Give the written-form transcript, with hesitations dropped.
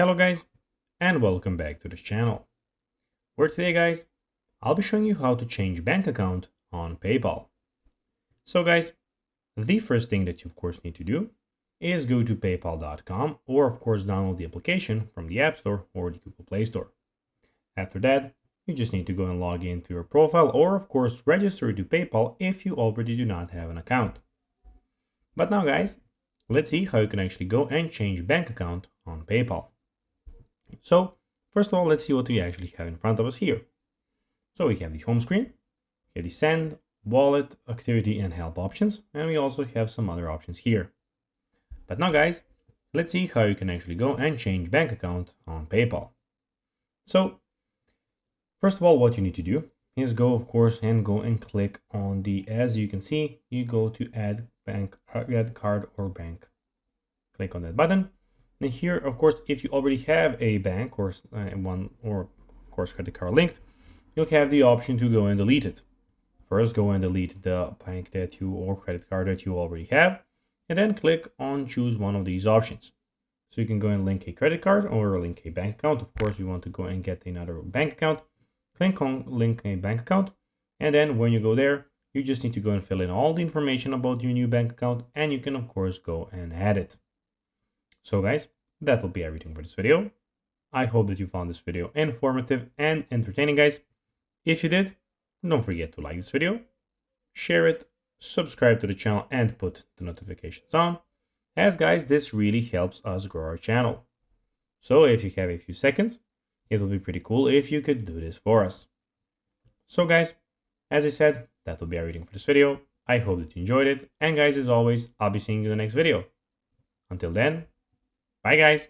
Hello guys, and welcome back to this channel. Where today guys, I'll be showing you how to change bank account on PayPal. So guys, the first thing that you of course need to do is go to paypal.com or of course download the application from the App Store or the Google Play Store. After that, you just need to go and log into your profile or of course register to PayPal if you already do not have an account. But now guys, let's see how you can actually go and change bank account on PayPal. So first of all, let's see what we actually have in front of us here. So we have the home screen, we have the send, wallet, activity, and help options, and we also have some other options here. But now guys, let's see how you can actually go and change bank account on PayPal. So first of all, what you need to do is go of course and go and click on the, as you can see, you go to add card or bank. Click on that button. And here, of course, if you already have a bank or one or of course credit card linked, you'll have the option to go and delete it. First, go and delete the bank that you or credit card that you already have, and then click on choose one of these options. So you can go and link a credit card or link a bank account. Of course, you want to go and get another bank account. Click on link a bank account, and then when you go there, you just need to go and fill in all the information about your new bank account, and you can of course go and add it. So guys, that will be everything for this video. I hope that you found this video informative and entertaining guys. If you did, don't forget to like this video, share it, subscribe to the channel and put the notifications on, as guys this really helps us grow our channel. So if you have a few seconds, it will be pretty cool if you could do this for us. So guys, as I said, that will be everything for this video. I hope that you enjoyed it, and guys, as always, I'll be seeing you in the next video. Until then, bye guys!